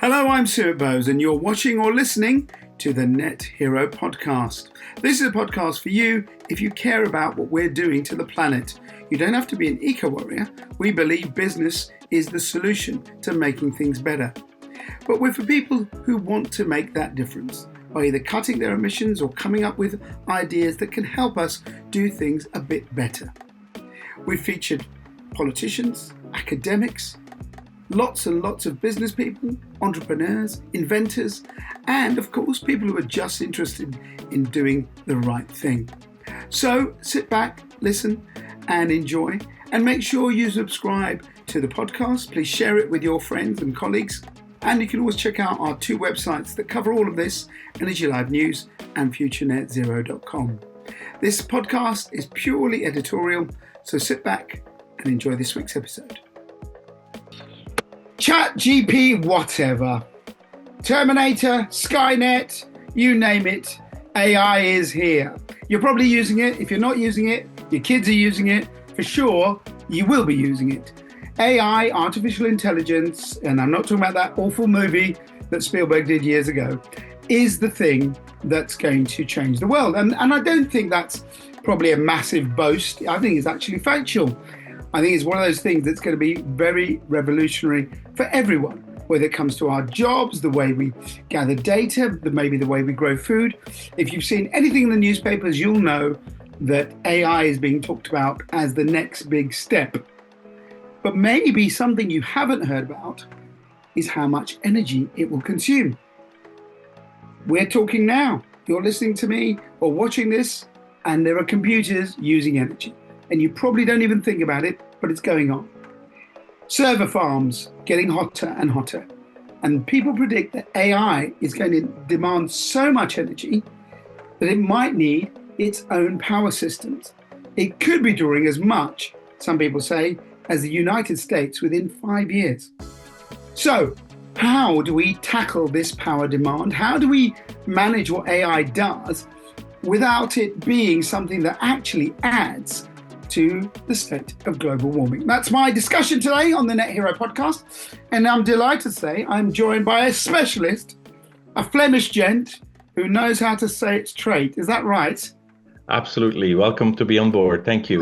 Hello, I'm Stuart Bowes, and you're watching or listening to the Net Hero podcast. This is a podcast for you if you care about what we're doing to the planet. You don't have to be an eco-warrior. We believe business is the solution to making things better. But we're for people who want to make that difference by either cutting their emissions or coming up with ideas that can help us do things a bit better. We've featured politicians, academics, lots and lots of business people, entrepreneurs, inventors, and of course people who are just interested in doing the right thing. So sit back, listen and enjoy, and make sure you subscribe to the podcast. Please share it with your friends and colleagues, and you can always check out our two websites that cover all of this, Energy Live News and futurenetzero.com. This podcast is purely editorial, so sit back and enjoy this week's episode. ChatGPT, whatever. Terminator, Skynet, you name it, AI is here. You're probably using it. If you're not using it, your kids are using it. For sure, you will be using it. AI, artificial intelligence, and I'm not talking about that awful movie that Spielberg did years ago, is the thing that's going to change the world. And I don't think that's probably a massive boast. I think it's actually factual. I think it's one of those things that's going to be very revolutionary for everyone, whether it comes to our jobs, the way we gather data, maybe the way we grow food. If you've seen anything in the newspapers, you'll know that AI is being talked about as the next big step. But maybe something you haven't heard about is how much energy it will consume. We're talking now. You're listening to me or watching this, and there are computers using energy. And you probably don't even think about it, but it's going on. Server farms getting hotter and hotter. And people predict that AI is going to demand so much energy that it might need its own power systems. It could be drawing as much, some people say, as the United States within 5 years. So, how do we tackle this power demand? How do we manage what AI does without it being something that actually adds to the state of global warming? That's my discussion today on the Net Hero podcast. And I'm delighted to say I'm joined by a specialist, a Flemish gent who knows how to say it straight. Is that right? Absolutely. Welcome to be on board. Thank you.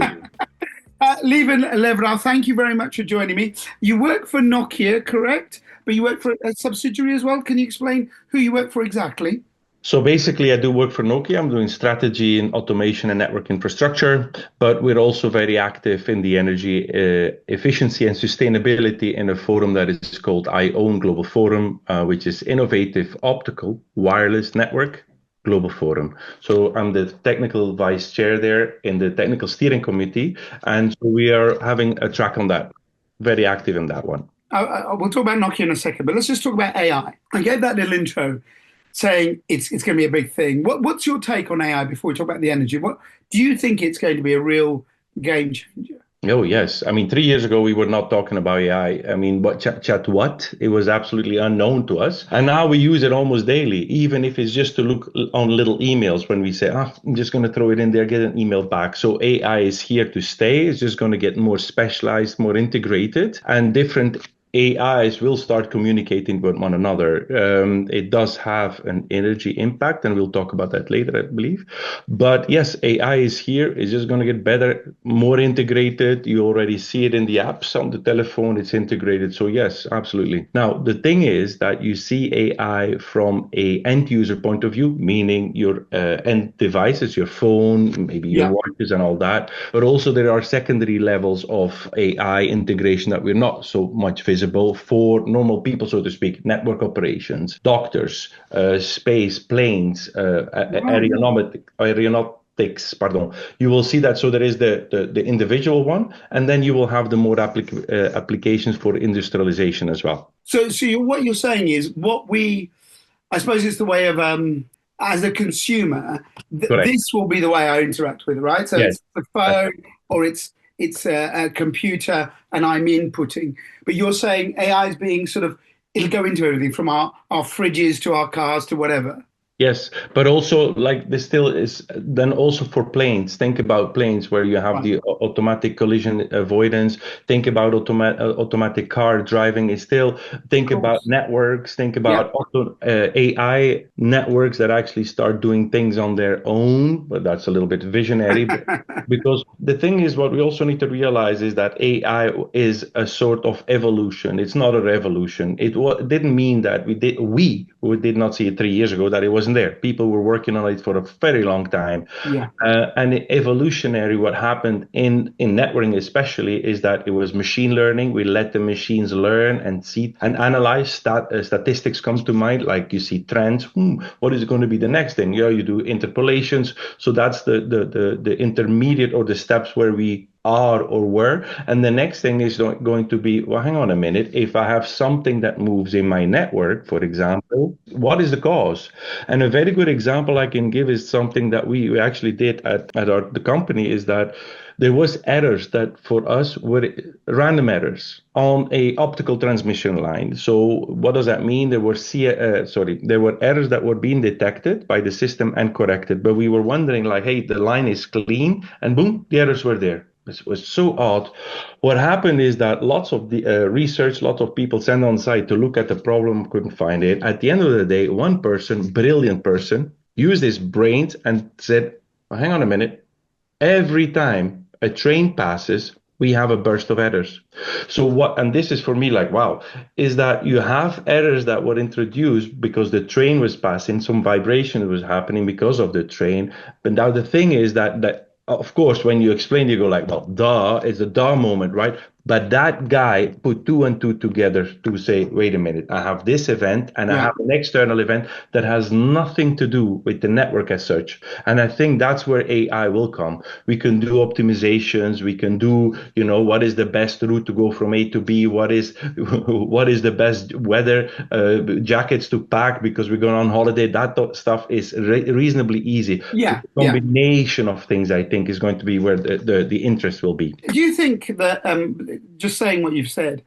Lieven Levrouw, thank you very much for joining me. You work for Nokia, correct? But you work for a subsidiary as well. Can you explain who you work for exactly? So basically, I do work for Nokia. I'm doing strategy in automation and network infrastructure, but we're also very active in the energy efficiency and sustainability in a forum that is called I Own Global Forum, which is Innovative Optical Wireless Network Global Forum. So I'm the technical vice chair there in the technical steering committee, and so we are having a track on that. Very active in that one. We'll talk about Nokia in a second, but let's just talk about AI. I gave that little intro saying it's going to be a big thing. What's your take on AI before we talk about the energy? What do you think it's going to be a real game changer? Oh, yes. I mean, 3 years ago, we were not talking about AI. I mean, what? It was absolutely unknown to us. And now we use it almost daily, even if it's just to look on little emails when we say, I'm just going to throw it in there, get an email back. So AI is here to stay. It's just going to get more specialized, more integrated, and different AIs will start communicating with one another. It does have an energy impact, and we'll talk about that later, I believe. But yes, AI is here. It's just going to get better, more integrated. You already see it in the apps on the telephone. It's integrated. So yes, absolutely. Now, the thing is that you see AI from a end user point of view, meaning your end devices, your phone, maybe your watches and all that. But also there are secondary levels of AI integration that we're not so much visible for normal people, so to speak, network operations, doctors, space, planes, aeronautics, pardon. You will see that. So there is the individual one, and then you will have the more applications for industrialization as well. So what you're saying is I suppose it's the way of, as a consumer, this will be the way I interact with it, right? So yes. It's the phone or it's a computer and I'm inputting. But you're saying AI is being it'll go into everything from our fridges to our cars to whatever. Yes, but also like this still is then also for planes. Think about planes where you have Right. the automatic collision avoidance. Think about automatic car driving is still. Of Think about course. networks. Think Yeah. about AI networks that actually start doing things on their own. But that's a little bit visionary. But because the thing is, what we also need to realize is that AI is a sort of evolution. It's not a revolution. Didn't mean that we who did not see it 3 years ago that it wasn't there. People were working on it for a very long time. Yeah. And evolutionary, what happened in networking especially is that it was machine learning. We let the machines learn and see and analyze. Statistics comes to mind, like you see trends. What is going to be the next thing? Yeah, you do interpolations. So that's the intermediate or the steps where we are or were. And the next thing is going to be, well, hang on a minute. If I have something that moves in my network, for example, what is the cause? And a very good example I can give is something that we actually did at the company is that there was errors that for us were random errors on a optical transmission line. So what does that mean? There were errors that were being detected by the system and corrected, but we were wondering like, hey, the line is clean, and boom, the errors were there. It was so odd. What happened is that lots of the research, lots of people sent on site to look at the problem, couldn't find it. At the end of the day, one person, brilliant person, used his brains and said, well, hang on a minute. Every time a train passes, we have a burst of errors. So what, and this is for me like, wow, is that you have errors that were introduced because the train was passing, some vibration was happening because of the train. But now the thing is that of course, when you explain, you go like, well, duh, it's a duh moment, right? But that guy put two and two together to say, wait a minute, I have this event and I Yeah. have an external event that has nothing to do with the network as such. And I think that's where AI will come. We can do optimizations. We can do, what is the best route to go from A to B? What is what is the best weather jackets to pack because we're going on holiday? That stuff is reasonably easy. So Yeah. the Yeah. combination of things, I think, is going to be where the interest will be. Do you think that just saying what you've said,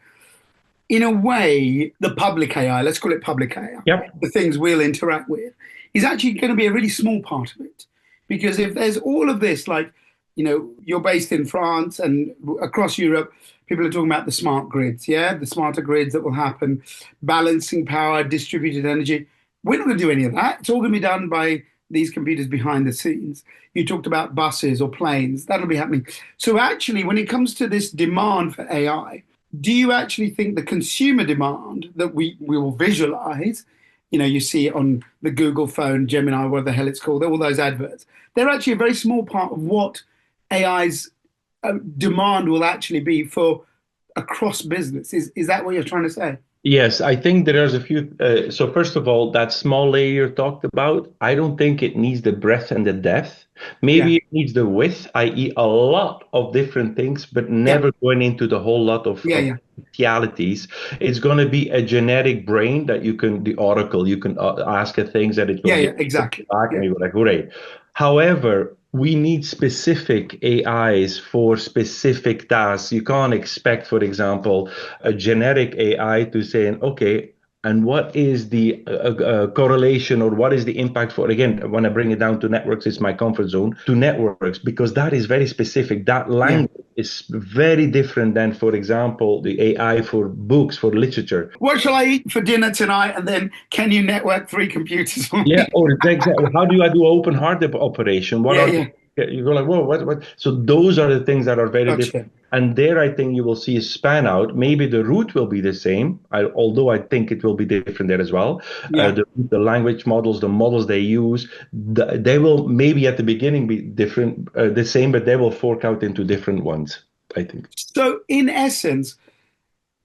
in a way, the public AI, let's call it public AI, Yep. the things we'll interact with, is actually going to be a really small part of it. Because if there's all of this, like, you're based in France and across Europe, people are talking about the smart grids, yeah, the smarter grids that will happen, balancing power, distributed energy. We're not going to do any of that. It's all going to be done by these computers behind the scenes. You talked about buses or planes, that'll be happening. So, actually, when it comes to this demand for AI, do you actually think the consumer demand that we will visualize, you see it on the Google phone, Gemini, whatever the hell it's called, all those adverts, they're actually a very small part of what AI's demand will actually be for across business. Is that what you're trying to say? Yes, I think there's a few. So first of all, that small layer you talked about, I don't think it needs the breadth and the depth. Yeah, Maybe it needs the width, i.e., a lot of different things, but yeah, never going into the whole lot yeah, of yeah, potentialities. It's going to be a generic brain that the oracle, you can ask it things that it will yeah, give yeah, you exactly. back, Yeah, and you're like, hooray. However, we need specific AIs for specific tasks. You can't expect, for example, a generic AI to say, okay, and what is the correlation or what is the impact for, again, when I bring it down to networks, it's my comfort zone, to networks, because that is very specific. That yeah. language is very different than, for example, the AI for books, for literature. What shall I eat for dinner tonight? And then can you network three computers for Yeah, me? or exactly. How do I do open heart operation? What Yeah, are yeah. you go like, whoa, what? So those are the things that are very different. Gotcha. And there, I think you will see a span out. Maybe the root will be the same, although I think it will be different there as well. Yeah. The language models, the models they use, they will maybe at the beginning be different, the same, but they will fork out into different ones, I think. So in essence,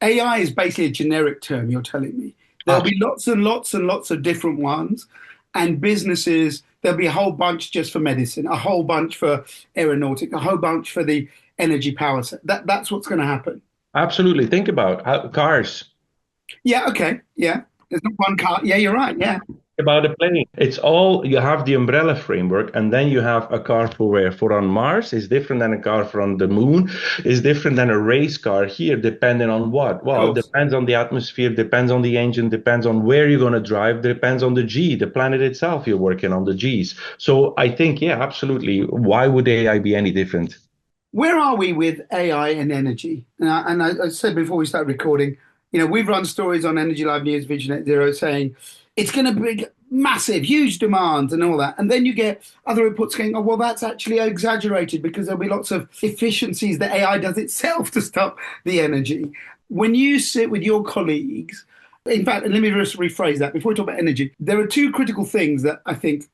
AI is basically a generic term, you're telling me. There'll be lots and lots and lots of different ones, and businesses, there'll be a whole bunch just for medicine, a whole bunch for aeronautic, a whole bunch for the energy power set. That's what's going to happen. Absolutely. Think about cars. Yeah, okay. Yeah. There's not one car. Yeah, you're right. Yeah. about a plane. It's all you have the umbrella framework, and then you have a car for where? For on Mars is different than a car for on the moon, is different than a race car here, depending on what? Of Well, it course. depends on the atmosphere, depends on the engine, depends on where you're going to drive, depends on the G, the planet itself you're working on, the G's. So I think, yeah, absolutely. Why would AI be any different? Where are we with AI and energy? And I said before we start recording, we've run stories on Energy Live News, Vision Net Zero, saying it's going to bring massive, huge demand and all that. And then you get other reports going, oh, well, that's actually exaggerated because there'll be lots of efficiencies that AI does itself to stop the energy. When you sit with your colleagues, in fact, and let me just rephrase that before we talk about energy, there are two critical things that I think,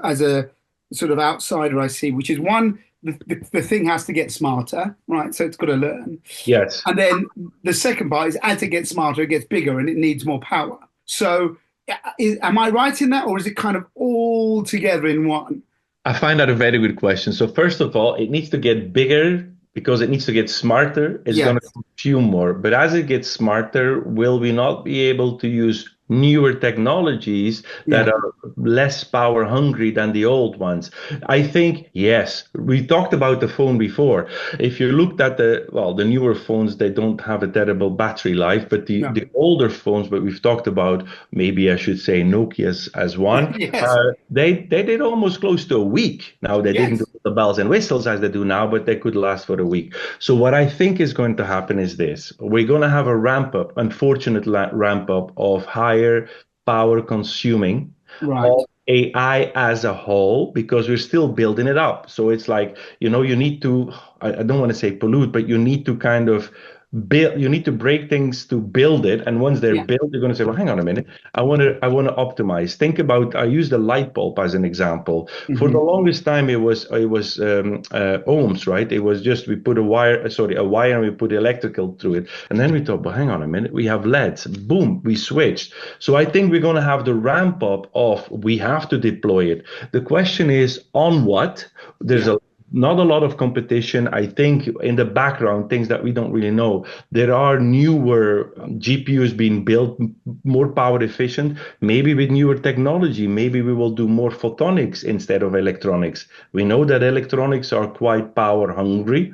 as a sort of outsider, I see, which is one, the thing has to get smarter, right? So it's got to learn. Yes. And then the second part is as it gets smarter, it gets bigger and it needs more power. So am I right in that, or is it kind of all together in one? I find that a very good question. So first of all, it needs to get bigger because it needs to get smarter. It's going to Yes. consume more. But as it gets smarter, will we not be able to use newer technologies that Yeah. are less power hungry than the old ones? I think yes. We talked about the phone before. If you looked at the newer phones, they don't have a terrible battery life, but No. the older phones, but we've talked about, maybe I should say Nokia's as one. Yes. They did almost close to a week. Now they didn't do Yes. the bells and whistles as they do now, but they could last for a week. So what I think is going to happen is this: we're going to have a ramp up, unfortunate ramp up of higher power consuming Right. of AI as a whole because we're still building it up. So it's like, you need to, I don't want to say pollute, but you need to kind of build, you need to break things to build it. And once they're Yeah. built, you're going to say, well, hang on a minute. I want to optimize. Think about, I use the light bulb as an example. For the Hmm. longest time, it was ohms, right? It was just we put a wire, and we put electrical through it. And then we thought, well, hang on a minute, we have LEDs. Boom, we switched. So I think we're going to have the ramp up of we have to deploy it. The question is on what? There's Yeah. a not a lot of competition. I think in the background, things that we don't really know. There are newer GPUs being built, more power efficient, maybe with newer technology. Maybe we will do more photonics instead of electronics. We know that electronics are quite power hungry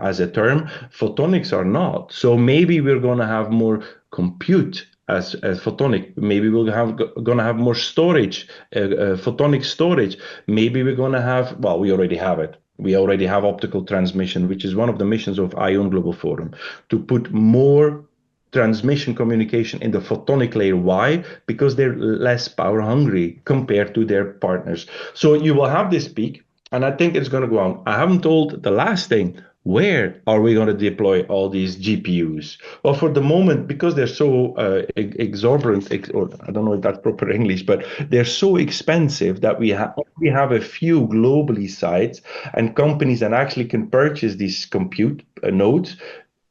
as a term. Photonics are not. So maybe we're going to have more compute as photonic. Maybe we'll have gonna have more storage, photonic storage. Maybe we're gonna have, well, we already have it. We already have optical transmission, which is one of the missions of ION Global Forum, to put more transmission communication in the photonic layer. Why? Because they're less power hungry compared to their partners. So you will have this peak, and I think it's going to go on. I haven't told the last thing. Where are we going to deploy all these GPUs? Well, for the moment, because they're so exorbitant, or I don't know if that's proper English, but they're so expensive that we have a few globally sites and companies that actually can purchase these compute nodes.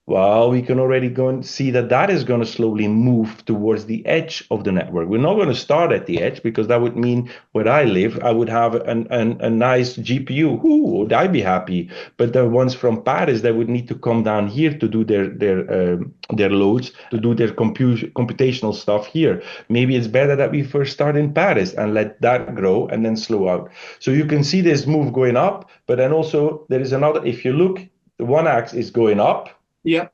Well, we can already go and see that that is going to slowly move towards the edge of the network. We're not going to start at the edge because that would mean where I live, I would have a nice GPU. Who would I be happy? But the ones from Paris, they would need to come down here to do their loads, to do their computational stuff here. Maybe it's better that we first start in Paris and let that grow and then slow out. So you can see this move going up, but then also there is another. If you look, the one axis is going up. Yeah.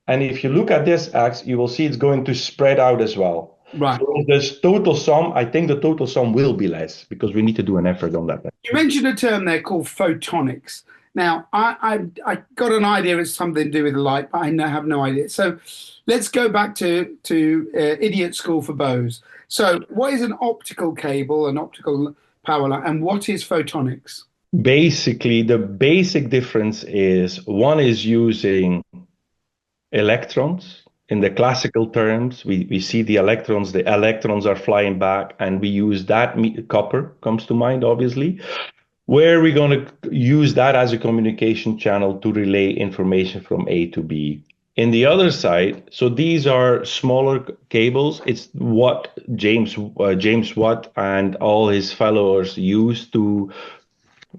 And if you look at this axe, you will see it's going to spread out as well. Right. So this total sum, I think the total sum will be less because we need to do an effort on that. You mentioned a term there called photonics. Now, I got an idea it's something to do with light, but have no idea. So let's go back to idiot school for bows. So what is an optical cable, an optical power line, and what is photonics? Basically, the basic difference is one is using electrons. In the classical terms, we see the electrons are flying back, and we use that. Copper comes to mind, obviously. Where we're going to use that as a communication channel to relay information from A to B. In the other side, so these are smaller cables. It's what James Watt and all his followers used to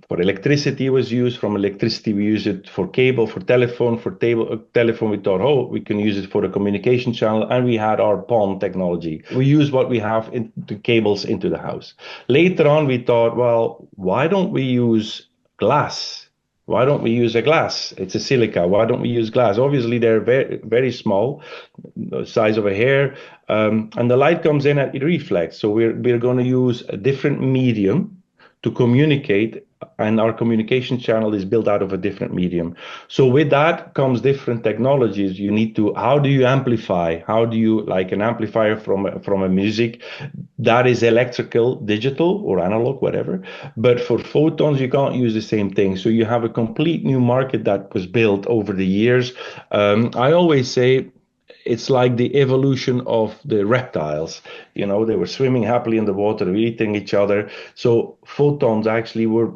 For electricity, it was used. From electricity, we use it for cable, for telephone. For telephone, we thought, oh, we can use it for a communication channel. And we had our PON technology. We use what we have in the cables into the house. Later on, we thought, well, why don't we use glass? Why don't we use a glass? It's a silica. Why don't we use glass? Obviously, they're very, very small, the size of a hair, and the light comes in and it reflects. So we're going to use a different medium to communicate, and our communication channel is built out of a different medium. So with that comes different technologies. You need to, how do you amplify? How do you, like an amplifier from a music that is electrical, digital or analog, whatever. But for photons, you can't use the same thing. So you have a complete new market that was built over the years. I always say, it's like the evolution of the reptiles. You know, they were swimming happily in the water, eating each other. So photons actually were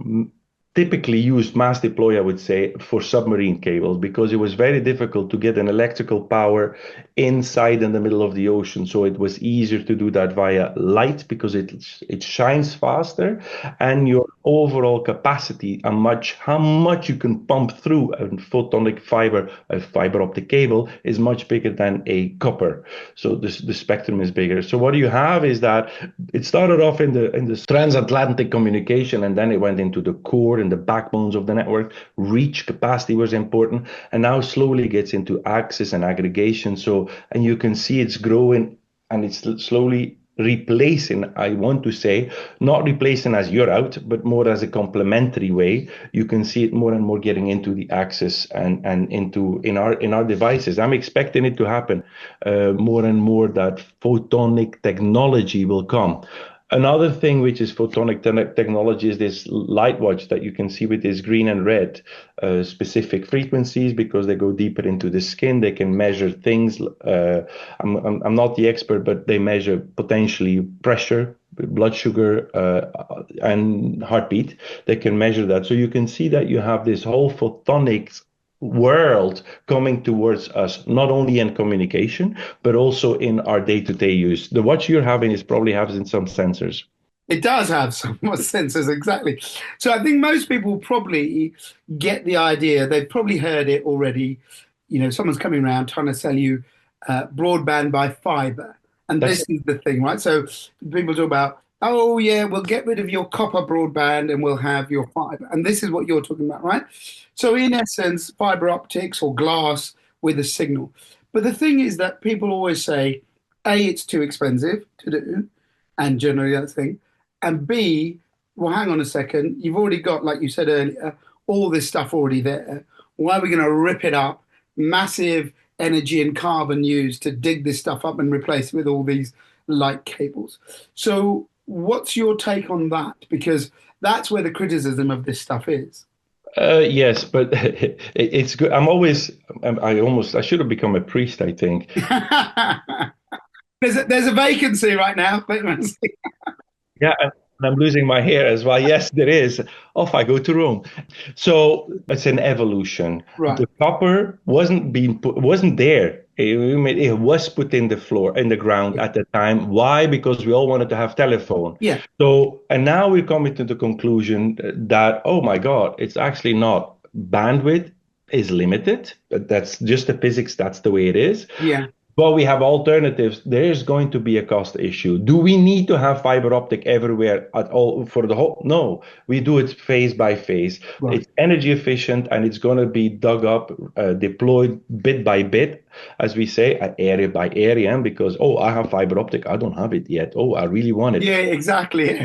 typically used, mass deploy, I would say, for submarine cables, because it was very difficult to get an electrical power inside in the middle of the ocean. So it was easier to do that via light because it shines faster, and your overall capacity, how much you can pump through a photonic fiber, a fiber optic cable, is much bigger than a copper. So the spectrum is bigger. So what you have is that it started off in the transatlantic communication, and then it went into the core and the backbones of the network. Reach capacity was important, and now slowly gets into access and aggregation. So, and you can see it's growing, and it's slowly replacing, I want to say, not replacing as you're out, but more as a complementary way. You can see it more and more getting into the access and into in our devices. I'm expecting it to happen more and more, that photonic technology will come. Another thing which is photonic technology is this light watch that you can see with this green and red specific frequencies, because they go deeper into the skin. They can measure things. I'm not the expert, but they measure potentially pressure, blood sugar, and heartbeat. They can measure that. So you can see that you have this whole photonics world coming towards us, not only in communication, but also in our day-to-day use. The watch you're having is probably having some sensors. It does have some sensors, exactly. So I think most people probably get the idea. They've probably heard it already. You know, someone's coming around trying to sell you broadband by fiber. And That's this is the thing, right? So people talk about, oh, yeah, we'll get rid of your copper broadband and we'll have your fiber. And this is what you're talking about, right? So in essence, fiber optics or glass with a signal. But the thing is that people always say, A, it's too expensive to do, and generally that's the thing. And B, well, hang on a second, you've already got, like you said earlier, all this stuff already there. Why are we going to rip it up? Massive energy and carbon used to dig this stuff up and replace it with all these light cables. So, what's your take on that? Because that's where the criticism of this stuff is. yes, but it's good. I should have become a priest, I think. There's a vacancy right now. Yeah, and I'm losing my hair as well. Yes, there is. Off I go to Rome. So it's an evolution. Right. The copper wasn't there. It was put in the floor, in the ground at the time. Why? Because we all wanted to have telephone. Yeah. So, and now we're coming to the conclusion that, oh my God, it's actually not. Bandwidth is limited. That's just the physics. That's the way it is. Yeah. But we have alternatives. There's going to be a cost issue. Do we need to have fiber optic everywhere at all for the whole? No, we do it phase by phase. Right. It's energy efficient, and it's going to be dug up, deployed bit by bit, as we say, area by area. Because, oh, I have fiber optic, I don't have it yet. Oh, I really want it. Yeah, exactly.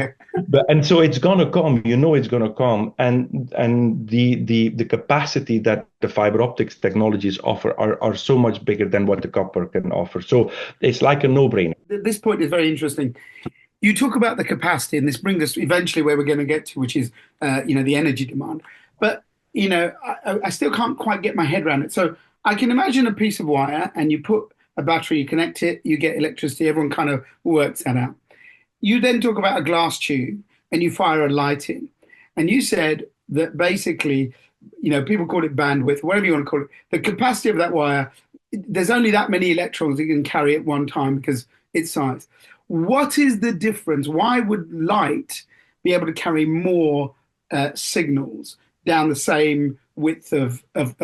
And so it's gonna come, it's gonna come, and the capacity that the fiber optics technologies offer are so much bigger than what the copper can offer. So it's like a no-brainer. This point is very interesting. You talk about the capacity, and this brings us eventually where we're going to get to, which is, the energy demand. But, I still can't quite get my head around it. So I can imagine a piece of wire, and you put a battery, you connect it, you get electricity, everyone kind of works that out. You then talk about a glass tube and you fire a light in. And you said that basically, people call it bandwidth, whatever you want to call it, the capacity of that wire, there's only that many electrons you can carry at one time because its size. What is the difference? Why would light be able to carry more signals down the same width of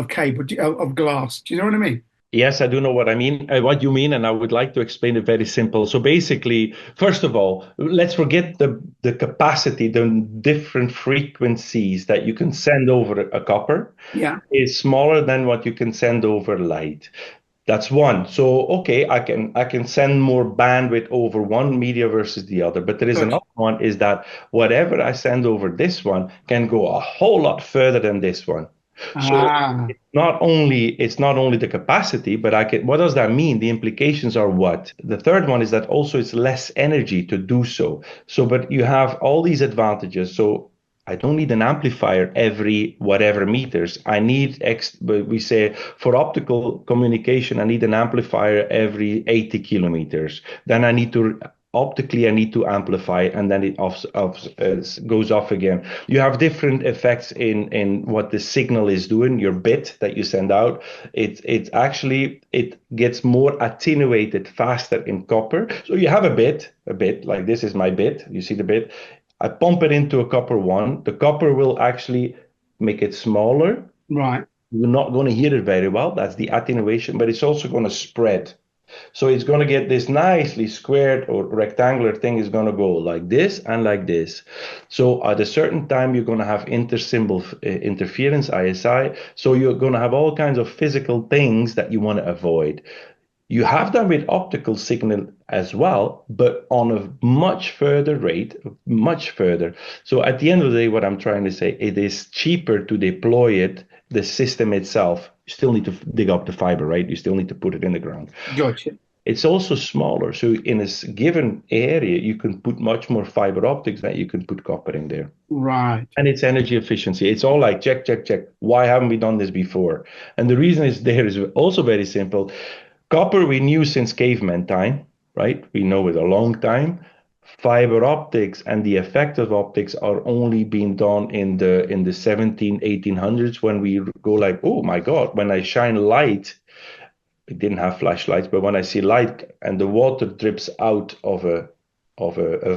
cable of glass. Do you know what I mean? Yes, I do know what I mean, what you mean, and I would like to explain it very simple. So basically, first of all, let's forget the capacity, the different frequencies that you can send over a copper Yeah. is smaller than what you can send over light. That's one. So okay, I can send more bandwidth over one media versus the other. But there is Gotcha. another one is that whatever I send over this one can go a whole lot further than this one. So Ah, it's not only the capacity, but I can what does that mean? The implications are what? The third one is that also it's less energy to do so. So but you have all these advantages. So I don't need an amplifier every whatever meters. I need but we say for optical communication, I need an amplifier every 80 kilometers. Then I need to optically I need to amplify and then it goes off again. You have different effects in what the signal is doing, your bit that you send out. It gets more attenuated faster in copper. So you have a bit like this is my bit. You see the bit. I pump it into a copper one. The copper will actually make it smaller. right. You're not going to hear it very well. That's the attenuation, but it's also going to spread. So it's going to get this nicely squared or rectangular thing is going to go like this and like this. So at a certain time, you're going to have intersymbol interference, ISI. So you're going to have all kinds of physical things that you want to avoid. You have that with optical signal as well, but on a much further rate, much further. So at the end of the day, what I'm trying to say, it is cheaper to deploy it, the system itself. You still need to dig up the fiber, right? You still need to put it in the ground. Gotcha. It's also smaller. So in a given area, you can put much more fiber optics than you can put copper in there. Right. And it's energy efficiency. It's all like check, check, check. Why haven't we done this before? And the reason is there is also very simple. Copper we knew since caveman time, right? We know it a long time. Fiber optics and the effect of optics are only being done in the 17, 1800s when we go like, oh my God, when I shine light, it didn't have flashlights, but when I see light and the water drips out of a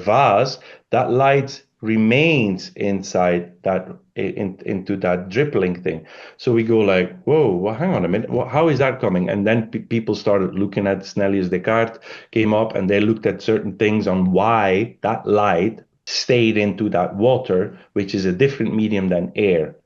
vase, that light remains inside that into that dribbling thing. So we go like, whoa, well, hang on a minute, how is that coming? And then people started looking at Snellius Descartes came up and they looked at certain things on why that light stayed into that water, which is a different medium than air.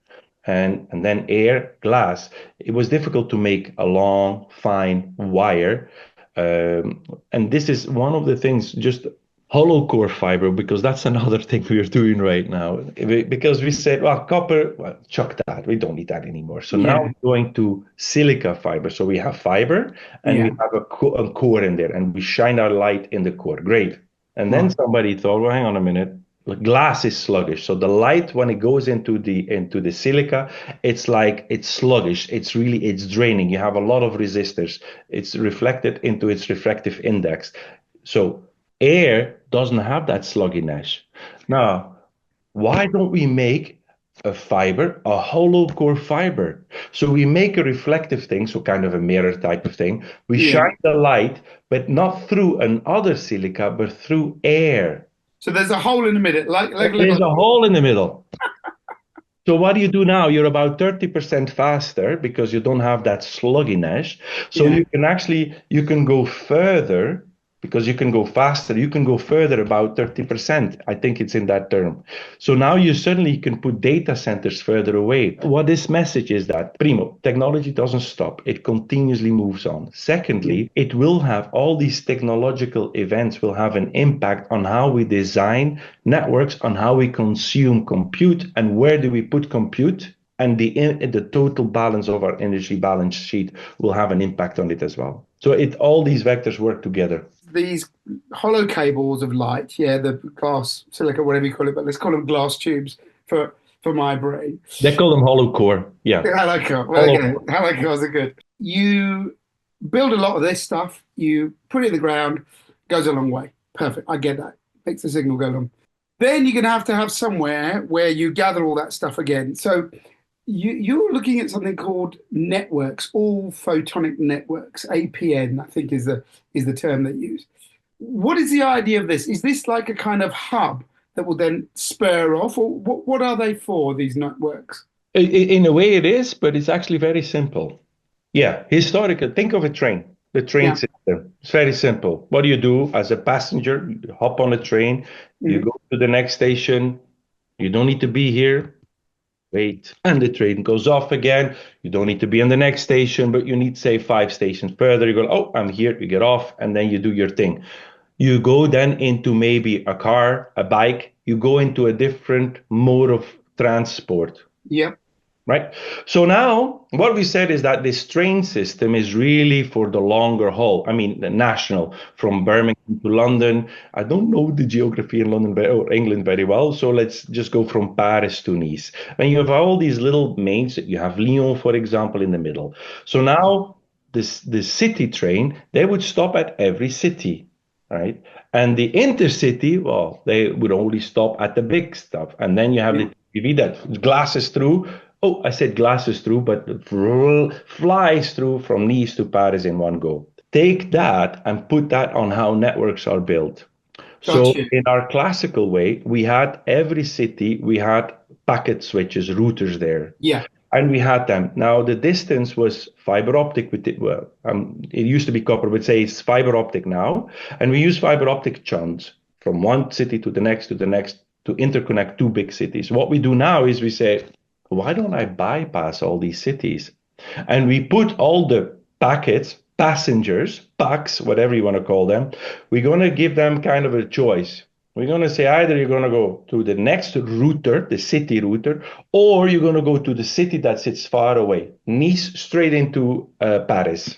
And then air, glass. It was difficult to make a long, fine wire. And this is one of the things, just hollow core fiber, because that's another thing we are doing right now. Because we said, well, copper, well, chuck that. We don't need that anymore. So now Yeah. we're going to silica fiber. So we have fiber and we Yeah. have a core in there and we shine our light in the core. Great. And then Right. somebody thought, well, hang on a minute. Glass is sluggish. So the light, when it goes into the silica, it's like it's sluggish. It's draining. You have a lot of resistors. It's reflected into its refractive index. So air doesn't have that sluggishness. Now, why don't we make a fiber, a hollow core fiber? So we make a reflective thing, so kind of a mirror type of thing. We Yeah. shine the light, but not through another silica, but through air. So there's a hole in the middle, like a There's little. a hole in the middle. So what do you do now? You're about 30% faster because you don't have that slugginess. So Yeah. you can go further because you can go faster. You can go further about 30%. I think it's in that term. So now you suddenly can put data centers further away. What this message is that, primo, technology doesn't stop. It continuously moves on. Secondly, it will have all these technological events will have an impact on how we design networks, on how we consume compute, and where do we put compute, and the total balance of our energy balance sheet will have an impact on it as well. So all these vectors work together. These hollow cables of light, yeah, the glass, silica, whatever you call it, but let's call them glass tubes for my brain. They call them hollow core. Yeah. Hello, car. Well, Hollow okay, core. hello cars are good. You build a lot of this stuff, you put it in the ground, goes a long way. Perfect. I get that. Makes the signal go long. Then you're going to have somewhere where you gather all that stuff again. So you're looking at something called networks, all photonic networks, APN, I think is the term they use. What is the idea of this? Is this like a kind of hub that will then spur off, or what are they for, these networks? In a way, it is, but it's actually very simple. Yeah, historical. Think of a train, the train Yeah. system. It's very simple. What do you do as a passenger? You hop on a train, you Mhm. go to the next station. You don't need to be here. Wait, and the train goes off again. You don't need to be on the next station, but you need, say, 5 stations further. You go, oh, I'm here. You get off, and then you do your thing. You go then into maybe a car, a bike. You go into a different mode of transport. Yep. Right. So now what we said is that this train system is really for the longer haul. I mean, the national from Birmingham to London. I don't know the geography in London or England very well. So let's just go from Paris to Nice. And you have all these little mains. You have Lyon, for example, in the middle. So now this city train, they would stop at every city. Right. And the intercity, well, they would only stop at the big stuff. And then you have Yeah. the TV that glasses through. Oh, I said glasses through, but flies through from Nice to Paris in one go. Take that and put that on how networks are built. Got So you. in our classical way, we had every city, we had packet switches, routers there. Yeah. And we had them. Now the distance was fiber optic with it. Well, it used to be copper, but say it's fiber optic now. And we use fiber optic chunks from one city to the next to interconnect two big cities. What we do now is we say, why don't I bypass all these cities? And we put all the packets, passengers, packs, whatever you want to call them, we're going to give them kind of a choice. We're going to say either you're going to go to the next router, the city router, or you're going to go to the city that sits far away, Nice straight into Paris.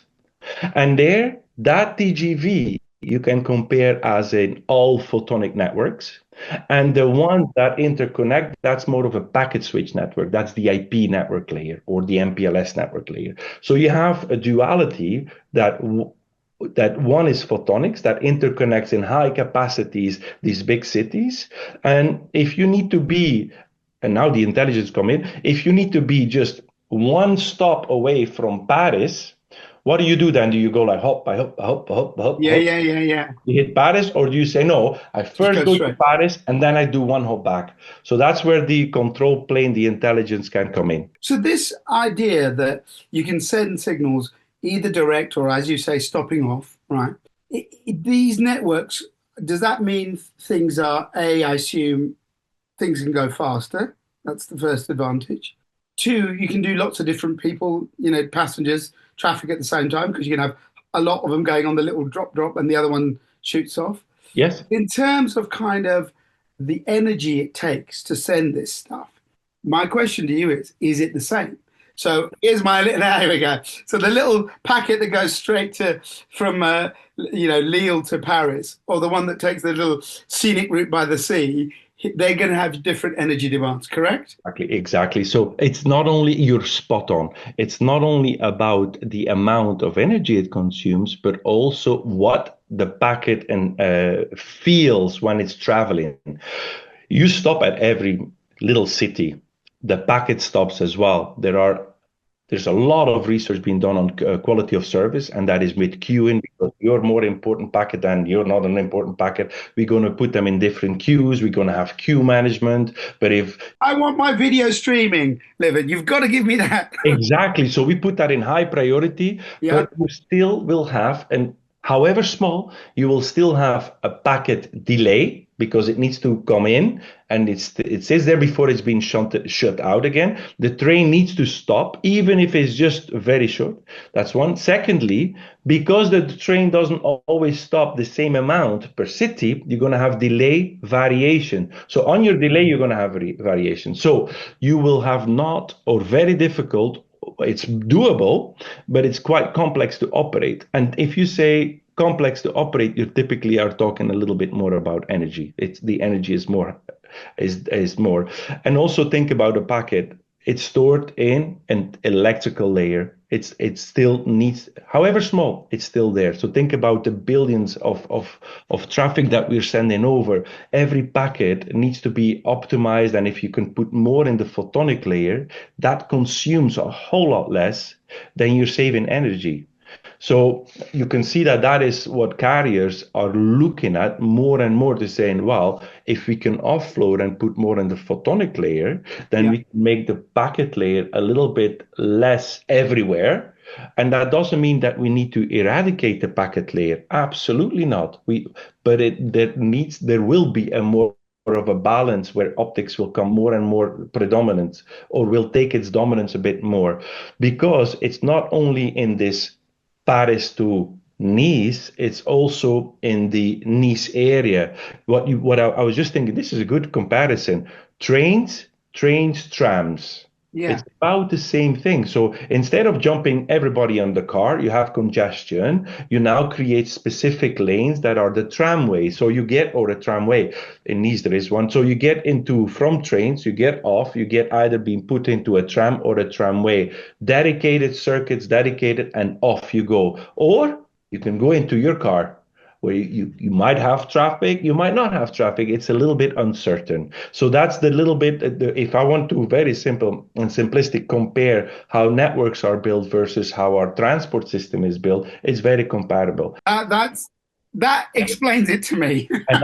And there, that TGV you can compare as in all photonic networks. And the ones that interconnect, that's more of a packet switch network. That's the IP network layer or the MPLS network layer. So you have a duality that one is photonics that interconnects in high capacities these big cities. And if you need to be, and now the intelligence come in, if you need to be just one stop away from Paris, what do you do then? Do you go like hop, I hop, hop, hop, hop, Yeah. hop? Yeah. Yeah. Yeah. You hit Paris, or do you say no? I Just first go go to straight. Paris and then I do one hop back. So that's where the control plane, the intelligence can come in. So this idea that you can send signals either direct or, as you say, stopping off, right? These networks, does that mean things are, A, I assume things can go faster? That's the first advantage. Two, you can do lots of different people, passengers, traffic at the same time because you can have a lot of them going on the little drop and the other one shoots off. Yes. In terms of kind of the energy it takes to send this stuff, my question to you is it the same? So here's my little, there we go. So the little packet that goes straight to from Lille to Paris, or the one that takes the little scenic route by the sea, they're going to have different energy demands, correct? Exactly, exactly. So it's not only you're spot on. It's not only about the amount of energy it consumes, but also what the packet and feels when it's traveling. You stop at every little city. The packet stops as well. There's a lot of research being done on quality of service, and that is with queuing because you're more important packet and you're not an important packet. We're going to put them in different queues. We're going to have queue management. But if I want my video streaming, Livid. You've got to give me that. exactly. So we put that in high priority, Yeah. but you still will have, and however small, you will still have a packet delay because it needs to come in and it sits there before it's been shut out again. The train needs to stop, even if it's just very short. That's one. Secondly, because the train doesn't always stop the same amount per city, you're going to have delay variation. So on your delay, you're going to have variation. So you will have not or very difficult. It's doable, but it's quite complex to operate. And if you say complex to operate, you typically are talking a little bit more about energy. It's the energy is more. And also think about a packet. It's stored in an electrical layer. It still needs, however small, it's still there. So think about the billions of traffic that we're sending over. Every packet needs to be optimized. And if you can put more in the photonic layer, that consumes a whole lot less than you're saving energy. So you can see that that is what carriers are looking at more and more to saying, well, if we can offload and put more in the photonic layer, then Yeah. we can make the packet layer a little bit less everywhere. And that doesn't mean that we need to eradicate the packet layer. Absolutely not. But there will be a more of a balance where optics will come more and more predominant or will take its dominance a bit more because it's not only in this Paris to Nice, it's also in the Nice area. I was just thinking, this is a good comparison. Trains, trams. Yeah. It's about the same thing. So instead of jumping everybody on the car, you have congestion. You now create specific lanes that are the tramway. So you get, or a tramway in Nice, there is one. So you get into from trains, you get off, you get either being put into a tram or a tramway. Dedicated circuits, dedicated, and off you go. Or you can go into your car where you might have traffic, you might not have traffic. It's a little bit uncertain. So that's the little bit, if I want to very simple and simplistic compare how networks are built versus how our transport system is built, it's very comparable. That explains it to me. And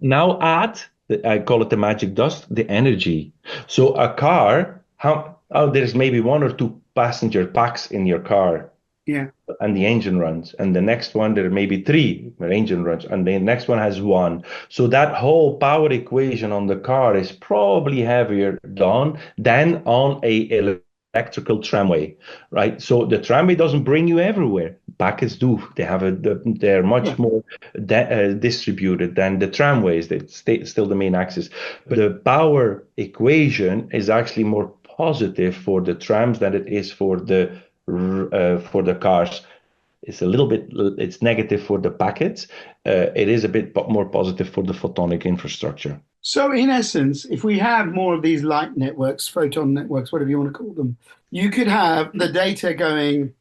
now add, I call it the magic dust, the energy. So a car, there's maybe one or two passenger packs in your car Yeah. and the engine runs. And the next one, there may be three where engine runs, and the next one has one. So that whole power equation on the car is probably heavier done than on a electrical tramway, right? So the tramway doesn't bring you everywhere. Packets do. They're Yeah. much more distributed than the tramways. It's still the main axis. But the power equation is actually more positive for the trams than it is for the cars. It's negative for the packets. It is a bit more positive for the photonic infrastructure. So, in essence, if we have more of these light networks, photon networks, whatever you want to call them, you could have the data going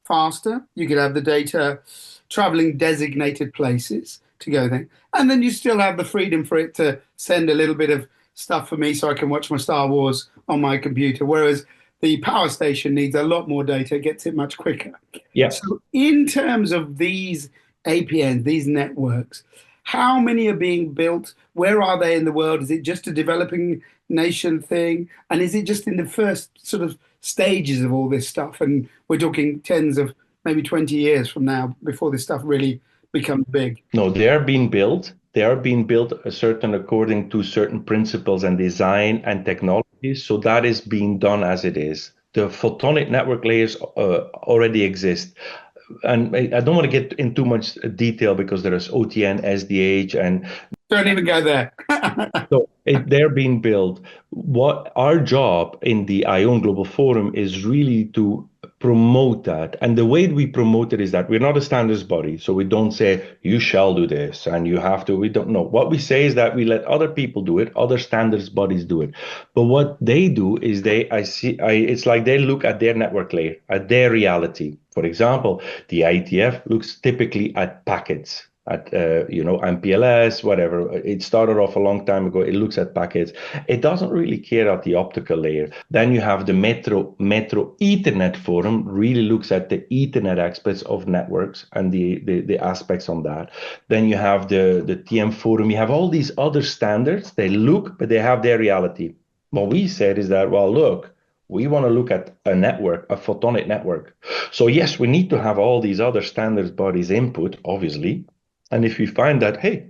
faster. You could have the data traveling designated places to go there. And then you still have the freedom for it to send a little bit of stuff for me so I can watch my Star Wars on my computer. Whereas the power station needs a lot more data, gets it much quicker. Yeah. So, in terms of these APNs, these networks, how many are being built? Where are they in the world? Is it just a developing nation thing? And is it just in the first sort of stages of all this stuff? And we're talking tens of maybe 20 years from now before this stuff really becomes big. No, they are being built. They are being built according to certain principles and design and technologies. So that is being done as it is. The photonic network layers already exist. And I don't want to get in too much detail because there is OTN, SDH, and Don't even go there. so they're being built. What our job in the ION Global Forum is really to promote that. And the way we promote it is that we're not a standards body. So we don't say, you shall do this and you have to. We don't know. What we say is that we let other people do it, other standards bodies do it. But what they do is it's like they look at their network layer, at their reality. For example, the IETF looks typically at packets, at MPLS, whatever. It started off a long time ago. It looks at packets. It doesn't really care about the optical layer. Then you have the Metro Ethernet Forum, really looks at the Ethernet aspects of networks and the aspects on that. Then you have the TM Forum. You have all these other standards. They look, but they have their reality. What we said is that, well, look, we want to look at a network, a photonic network. So yes, we need to have all these other standards bodies input, obviously. And if we find that, hey,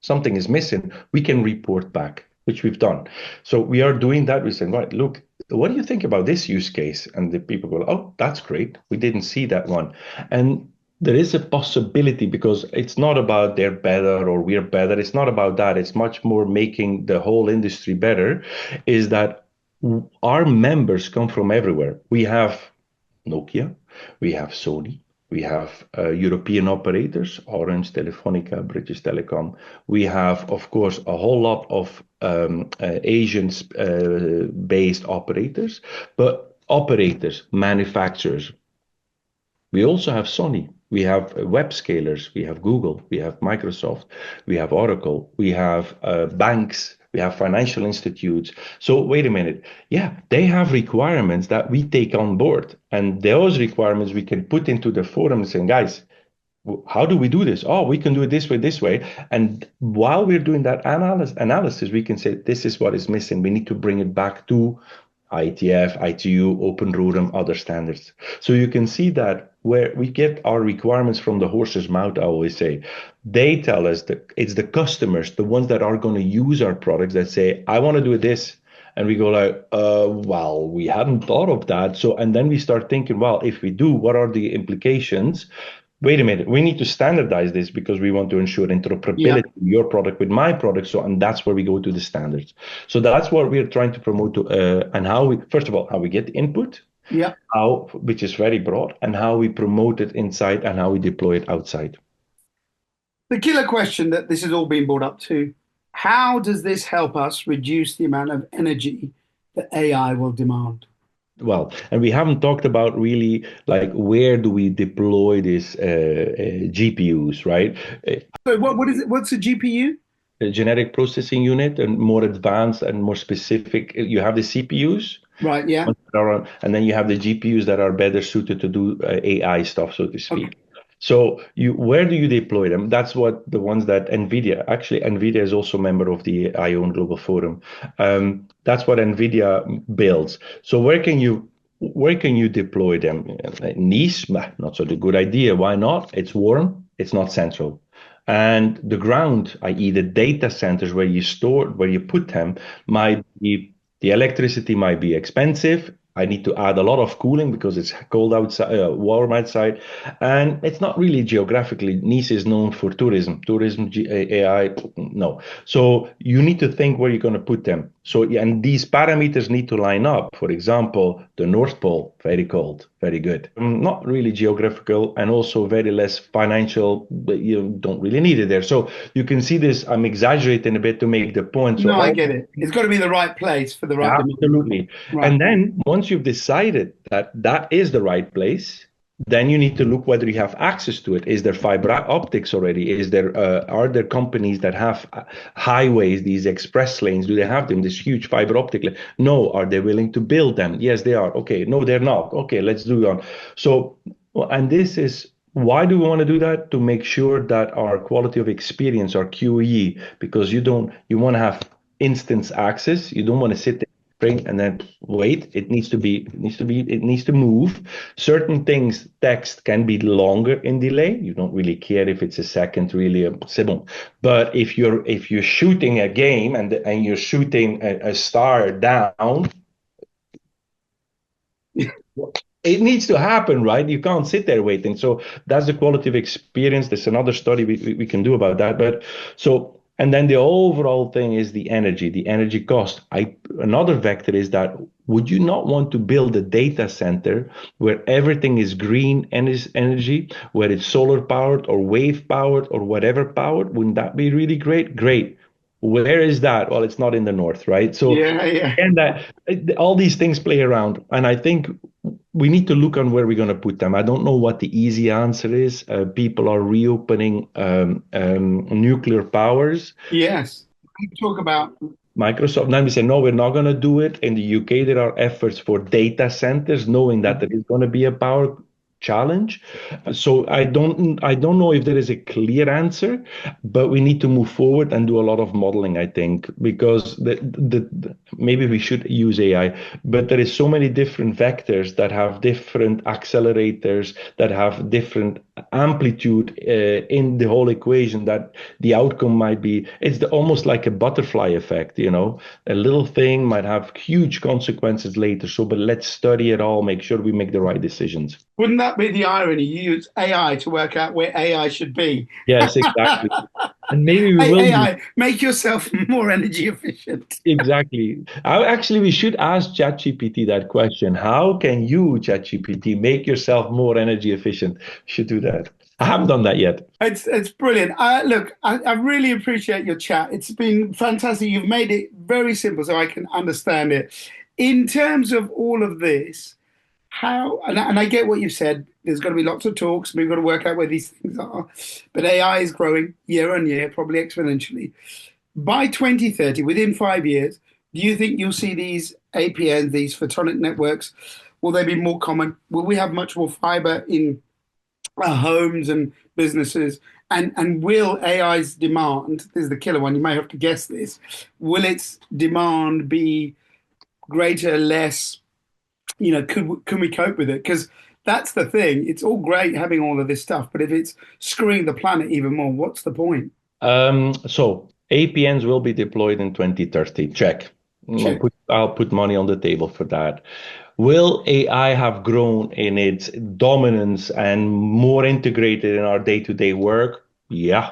something is missing, we can report back, which we've done. So we are doing that. We said, right, look, what do you think about this use case? And the people go, oh, that's great. We didn't see that one. And there is a possibility because it's not about they're better or we're better. It's not about that. It's much more making the whole industry better, is that our members come from everywhere. We have Nokia, we have Sony, we have European operators, Orange, Telefonica, British Telecom. We have, of course, a whole lot of Asian-based operators, but operators, manufacturers. We also have Sony. We have web scalers. We have Google. We have Microsoft. We have Oracle. We have banks. we have financial institutes. So wait a minute. Yeah, they have requirements that we take on board. And those requirements we can put into the forum and say, guys, how do we do this? Oh, we can do it this way, this way. And while we're doing that analysis, we can say, this is what is missing. We need to bring it back to IETF, ITU, Open Ruram, other standards. So you can see that where we get our requirements from the horse's mouth, I always say, they tell us that it's the customers, the ones that are going to use our products that say, I want to do this. And we go like, well, we hadn't thought of that. So, and then we start thinking, well, if we do, what are the implications? Wait a minute, we need to standardize this because we want to ensure Yeah. interoperability of your product with my product. So, and that's where we go to the standards. So that's what we're trying to promote to, and how we, first of all, how we get the input, Yeah. how, which is very broad, and how we promote it inside and how we deploy it outside. The killer question that this has all been brought up to, how does this help us reduce the amount of energy that AI will demand? Well, and we haven't talked about really like where do we deploy these GPUs, right? So what is it? What's a GPU? A genetic processing unit and more advanced and more specific. You have the CPUs, Right, yeah. and then you have the GPUs that are better suited to do AI stuff, so to Okay. speak. So you, where do you deploy them? That's what the ones that NVIDIA, actually NVIDIA is also a member of the ION Global Forum. That's what NVIDIA builds. So where can you deploy them? Nice, not so a good idea. Why not? It's warm. It's not central. And the ground, i.e., the data centers where you store, where you put them, might be the electricity might be expensive. I need to add a lot of cooling because it's cold outside, warm outside, and it's not really geographically. Nice is known for tourism, AI, no. So you need to think where you're going to put them. So, yeah, and these parameters need to line up. For example, the North Pole, very cold, very good. Not really geographical and also very less financial, but you don't really need it there. So you can see this, I'm exaggerating a bit to make the point. So No, I all get it. It's got to be the right place for the right demand. absolutely. Right. And then once you've decided that that is the right place, then you need to look whether you have access to it. Is there fiber optics already? Is there are there companies that have highways, these express lanes? Do they have them? This huge fiber optic lane? No. Are they willing to build them? Yes, they are. Okay. No, they're not. Okay, let's do on. So, well, and this is why do we want to do that? To make sure that our quality of experience, our QE, because you want to have instance access. You don't want to sit there and then wait. It needs to move. Certain things, text can be longer in delay. You don't really care if it's a second, really a simple. But if you're shooting a game and you're shooting a star down, it needs to happen, right? You can't sit there waiting. So that's the quality of experience. There's another study we can do about that. But so, and then the overall thing is the energy cost. Another vector is that would you not want to build a data center where everything is green energy, where it's solar powered or wave powered or whatever powered? Wouldn't that be really great? Great. Where is that? Well, it's not in the north, right? So, Yeah, yeah. and that all these things play around, and I think we need to look on where we're going to put them. I don't know what the easy answer is. People are reopening nuclear powers. Yes. We talk about, Microsoft, now we say, no, we're not going to do it. In the UK, there are efforts for data centers, knowing that there is going to be a power challenge. So I don't know if there is a clear answer, but we need to move forward and do a lot of modeling, I think, because maybe we should use AI, but there is so many different vectors that have different accelerators, that have different amplitude in the whole equation, that the outcome might be, it's almost like a butterfly effect, a little thing might have huge consequences later. So, but let's study it all, make sure we make the right decisions. wouldn't that be the irony? You use AI to work out where AI should be. Yes, exactly. And maybe we Hey, will do. AI, make yourself more energy efficient. Exactly. Actually, we should ask ChatGPT that question. How can you, ChatGPT, make yourself more energy efficient? Should do that. I haven't done that yet. It's brilliant. Look, I really appreciate your chat. It's been fantastic. You've made it very simple so I can understand it. In terms of all of this, and I get what you've said, there's got to be lots of talks. We've got to work out where these things are. But AI is growing year on year, probably exponentially. By 2030, within 5 years, do you think you'll see these APNs, these photonic networks, will they be more common? Will we have much more fiber in our homes and businesses? And will AI's demand, this is the killer one, you may have to guess this, will its demand be greater, less? Can we cope with it? Because that's the thing. It's all great having all of this stuff, but if it's screwing the planet even more, what's the point? So APNs will be deployed in 2030. Check. Check. I'll put money on the table for that. Will AI have grown in its dominance and more integrated in our day-to-day work? Yeah.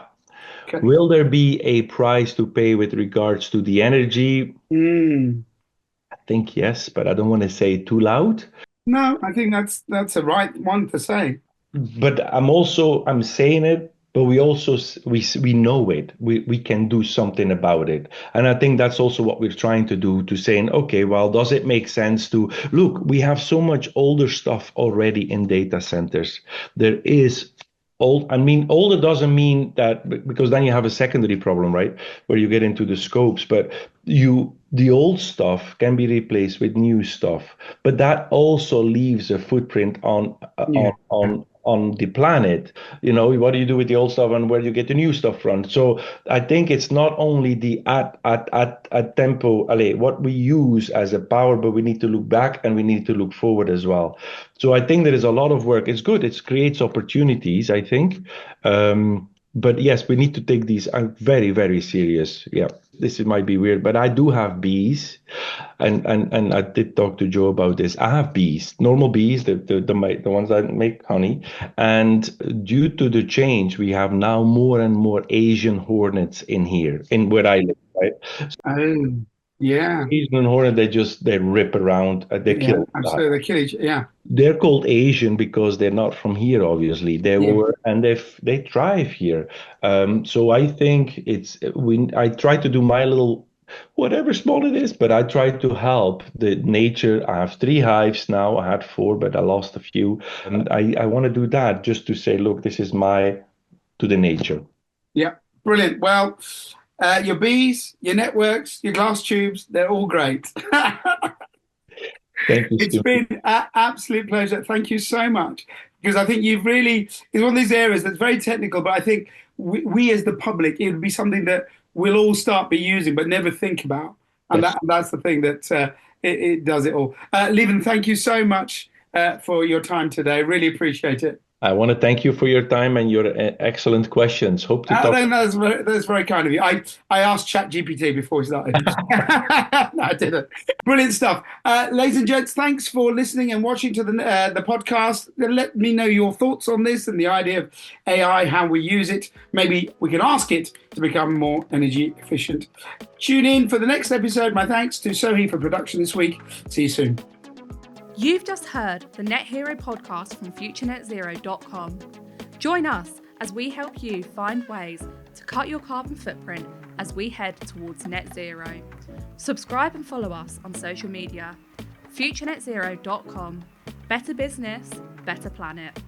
Okay. Will there be a price to pay with regards to the energy? Mm. I think yes, but I don't want to say it too loud. No, I think that's a right one to say. But I'm saying it, but we also we know it. We can do something about it, and I think that's also what we're trying to do. To saying, okay, well, does it make sense to look? We have so much older stuff already in data centers. There is old. I mean, older doesn't mean that because then you have a secondary problem, right? Where you get into the scopes, but the old stuff can be replaced with new stuff, but that also leaves a footprint Yeah. on the planet. What do you do with the old stuff and where do you get the new stuff from? So I think it's not only the at tempo, allez, what we use as a power, but we need to look back and we need to look forward as well. So I think there is a lot of work. It's good. It creates opportunities, I think. But yes, we need to take these very, very serious. Yeah, might be weird, but I do have bees, and I did talk to Joe about this. I have bees, normal bees, the ones that make honey, and due to the change, we have now more and more Asian hornets in here, in where I live, right? Oh, yeah. Asian hornet, they rip around, they Yeah. kill. Absolutely. They kill each. Yeah. They're called Asian because they're not from here, obviously. They Yeah. were, and they thrive here. So I think I try to do my little, whatever small it is, but I try to help the nature. I have 3 hives now. I had 4, but I lost a few. And I want to do that just to say, look, this is to the nature. Yeah. Brilliant. Well, your bees, your networks, your glass tubes, they're all great. Thank you, It's Stu. been an absolute pleasure. Thank you so much. Because I think it's one of these areas that's very technical, but I think we as the public, it would be something that we'll all start be using, but never think about. And Yes. that's the thing that it does it all. Leven, thank you so much for your time today. Really appreciate it. I want to thank you for your time and your excellent questions. Hope to talk. No, that's very kind of you. I asked ChatGPT before we started. No, I didn't. Brilliant stuff. Ladies and gents, thanks for listening and watching to the podcast. Let me know your thoughts on this and the idea of AI, how we use it. Maybe we can ask it to become more energy efficient. Tune in for the next episode. My thanks to Sohi for production this week. See you soon. You've just heard the Net Hero podcast from FutureNetZero.com. Join us as we help you find ways to cut your carbon footprint as we head towards net zero. Subscribe and follow us on social media. FutureNetZero.com. Better business, better planet.